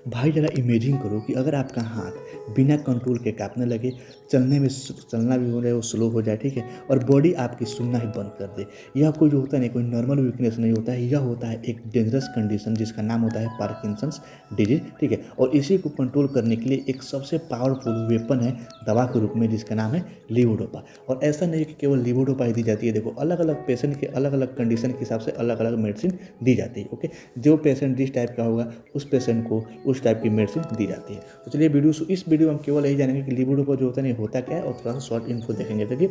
भाई ज़रा इमेजिन करो कि अगर आपका हाथ बिना कंट्रोल के काँपने लगे, चलना भी हो रहा है वो स्लो हो जाए, ठीक है? और बॉडी आपकी सुनना ही बंद कर दे। यह कोई जो होता है ना, कोई नॉर्मल वीकनेस नहीं होता है, यह होता है एक डेंजरस कंडीशन जिसका नाम होता है पार्किंसंस डिजीज़, ठीक है? और इसी को कंट्रोल करने के लिए एक सबसे पावरफुल वेपन है दवा के रूप में, जिसका नाम है लीवोडोपा। और ऐसा नहीं है कि केवल लीवोडोपा ही दी जाती है, देखो अलग-अलग पेशेंट के अलग-अलग कंडीशन के हिसाब से अलग-अलग मेडिसिन दी जाती है, ओके? जो पेशेंट जिस टाइप का होगा उस पेशेंट को उस टाइप की मेडिसिन दी जाती है। तो चलिए इस वीडियो में हम केवल यही जानेंगे कि लीवोडोपा जो होता है ना, ये होता क्या है, और थोड़ा सा शॉर्ट इन्फो देखेंगे, देखिए।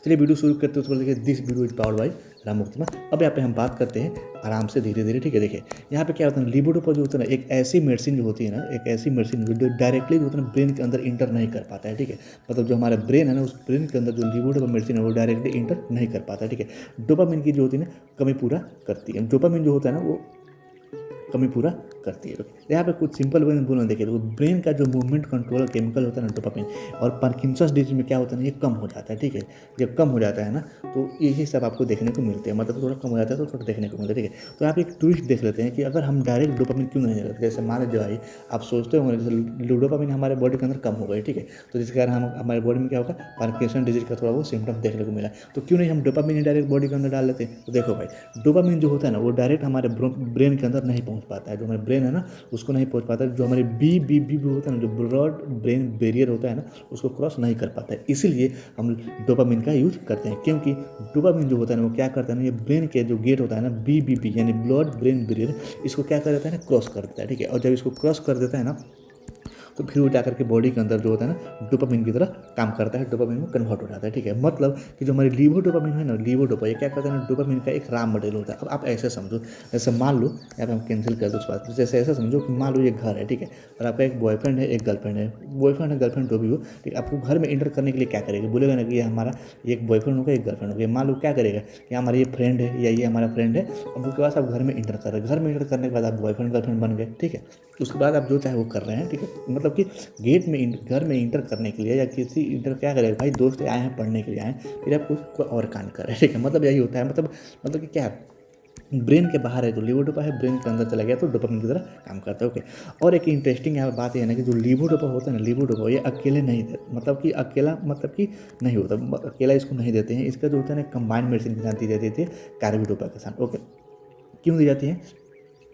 चलिए वीडियो शुरू करते हैं। उसको देखिए, this video is powered by Ram मुक्तिमा। अब यहाँ पे हम बात करते हैं आराम से, धीरे धीरे, ठीक है? देखिए यहाँ पे क्या होता है, लीवोडोपा जो होता है ना, एक ऐसी मेडिसिन जो होती है ना, एक ऐसी मेडिसिन जो डायरेक्टली जो होता है ना ब्रेन के अंदर इंटर नहीं कर पाता है, ठीक है? मतलब जो हमारा ब्रेन है ना, उस ब्रेन के अंदर जो लीवोडोपा मेडिसिन है वो डायरेक्टली इंटर नहीं कर पाता है, ठीक है? डोपामिन की जो होती है ना, कमी पूरा करती है। डोपामिन जो होता है ना, वो कमी पूरा करती है। यहाँ पे कुछ सिंपल वे में बोलना, देखिए तो ब्रेन का जो मूवमेंट कंट्रोलर केमिकल होता है ना, डोपामिन, और पार्किंसंस डिजीज में क्या होता है ना, ये कम हो जाता है, ठीक है? जब कम हो जाता है ना, तो यही सब आपको देखने को मिलते हैं, मतलब थोड़ा कम हो जाता है तो थोड़ा देखने को मिलता है, ठीक है? तो आप एक ट्विस्ट देख लेते हैं कि अगर हम डायरेक्ट डोपामिन क्यों नहीं लेते। जैसे मान लीजिए भाई, आप सोचते होंगे जैसे डोपामिन हमारे बॉडी के अंदर कम हो गई, ठीक है? तो जिसके कारण हम हमारे बॉडी में क्या होगा, पार्किंसन डिजीज का थोड़ा वो सिम्टम देखने को मिला। तो क्यों नहीं हम डोपामिन डायरेक्ट बॉडी के अंदर डाल लेते हैं? तो देखो भाई, डोपामिन जो होता है ना, वो डायरेक्ट हमारे ब्रेन के अंदर नहीं पहुंच पाता है। जो हमारे ब्रेन है ना, उसको नहीं पहुंच पाता है। जो हमारे बी होता है ना, जो ब्रॉड ब्रेन बैरियर होता है ना, उसको क्रॉस नहीं कर पाता है। इसीलिए हम डोपामिन का यूज करते हैं, क्योंकि डोपामिन जो होता है ना, वो क्या करता है ना, ये ब्रेन के जो गेट होता है ना, बी यानी ब्लड ब्रेन बैरियर, इसको क्या कर देता है ना, क्रॉस कर देता है, ठीक है? और जब इसको क्रॉस कर देता है ना, तो फिर वो जाकर के बॉडी के अंदर जो होता है ना, डोपामिन की तरह काम करता है, डोपामिन में कन्वर्ट हो जाता है, ठीक है? मतलब कि जो हमारी लीवोडोपामिन है ना, लीवोडोपा, ये क्या करता है ना, डोपामिन का एक रॉ मटेरियल होता है। अब आप ऐसे समझो, जैसे मान लो, यहाँ पे हम कैंसिल कर दो उस बात को। जैसे ऐसा समझो कि मान लो ये घर है, ठीक है? और आपका एक बॉयफ्रेंड है, एक गर्लफ्रेंड है, बॉयफ्रेंड है गर्लफ्रेंड जो भी हो, ठीक है? आपको घर में एंटर करने के लिए क्या करेगा, बोलेगा ना कि ये हमारा एक बॉयफ्रेंड होगा, एक गर्लफ्रेंड होगा। मान लो क्या करेगा कि हमारा ये फ्रेंड है या ये हमारा फ्रेंड है, अब उसके बाद आप घर में एंटर कर रहे हैं। घर में एंटर करने के बाद आप बॉयफ्रेंड गर्लफ्रेंड बन गए, ठीक है? उसके बाद आप जो चाहे वो कर रहे हैं, ठीक है? मतलब कि गेट में घर में इंटर करने के लिए, या किसी इंटर क्या करेगा भाई, दोस्त आए हैं पढ़ने के लिए आए हैं, फिर आप कुछ कोई और कांड कर रहे हैं, ठीक है? मतलब यही होता है। मतलब कि क्या है, ब्रेन के बाहर है तो लीवोडोपा है, ब्रेन के अंदर चला गया तो डोपामिन की तरह काम करता है, ओके? और एक इंटरेस्टिंग यहाँ बात ये है ना कि जो लीवोडोपा होता है ना, लीवोडोपा ये अकेले नहीं दे, मतलब कि अकेला, मतलब कि नहीं होता, अकेला इसको नहीं देते हैं। इसका जो होता है ना, कंबाइंड मेडिसिन के साथ दी जाती है, कार्बिडोपा के साथ, ओके? क्यों दी जाती है?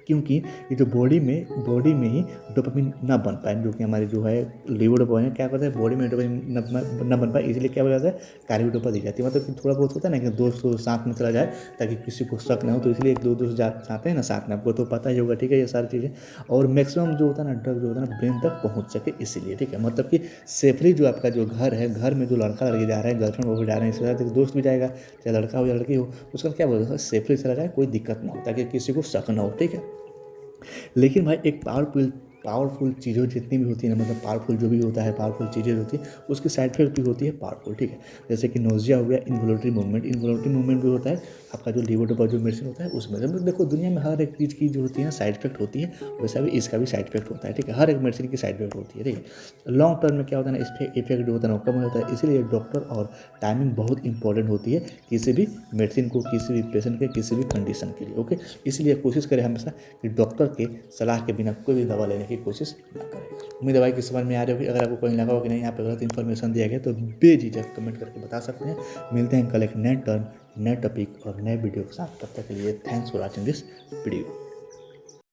क्योंकि ये जो बॉडी में ही डोपामिन ना बन पाए, जो कि हमारी जो है लीवोडोपा है, क्या करता है, बॉडी में डोपामिन न बन पाए, इसलिए क्या हो जाता है, कार्बिडोपा दी जाती है। मतलब कि थोड़ा बहुत होता है ना कि दोस्त साथ में चला जाए ताकि किसी को शक ना हो, तो इसलिए एक दो दोस्त जाते हैं ना साथ में, आपको तो पता ही होगा, ठीक है? ये सारी चीज़ें। और मैक्सिमम जो होता है ना, ड्रग जो होता है ना, ब्रेन तक पहुँच सके, इसीलिए, ठीक है? मतलब कि सेफली जो आपका जो घर है, घर में जो लड़का लड़की जा रहे हैं, गर्लफ्रेंड वो भी जा रहे हैं, इसके साथ एक दोस्त भी जाएगा, चाहे लड़का हो या लड़की हो, उसका क्या बोलते हैं, सेफली चला जाए, कोई दिक्कत ना हो, ताकि किसी को शक ना हो, ठीक है? लेकिन भाई एक पावरफुल चीज़ें जितनी भी होती है ना, मतलब पावरफुल जो भी होता है, पावरफुल चीज़ें होती है, उसकी साइड इफेक्ट भी होती है पावरफुल, ठीक है? जैसे कि नोज़िया हो गया, इन्वोलुटरी मूवमेंट भी होता है आपका, जो लीवोडोपा जो मेडिसिन होता है उसमें। मतलब देखो दुनिया में हर एक चीज़ की जो होती है ना, साइड इफेक्ट होती है, वैसा भी इसका भी साइड इफेक्ट होता है, ठीक है? हर एक मेडिसिन की साइड इफेक्ट होती है, ठीक है? लॉन्ग टर्म में क्या होता है ना, इस इफेक्ट जो होता है ना, वो कम हो जाता है। इसीलिए डॉक्टर और टाइमिंग बहुत इंपॉर्टेंट होती है किसी भी मेडिसिन को, किसी भी पेशेंट के, किसी भी कंडीशन के लिए, ओके? इसलिए कोशिश करें हमेशा कि डॉक्टर के सलाह के बिना कोई भी दवा लेने की कोशिश ना करें। उम्मीद है भाई कि समझ में आ रही होगी। अगर आपको कहीं लगा हो कि नहीं यहाँ पे गलत इन्फॉर्मेशन दिया गया, तो बेझिझक कमेंट करके बता सकते हैं। मिलते हैं कल एक नए टर्न, नए टॉपिक और नए वीडियो के साथ। तब तक के लिए thanks for watching this video.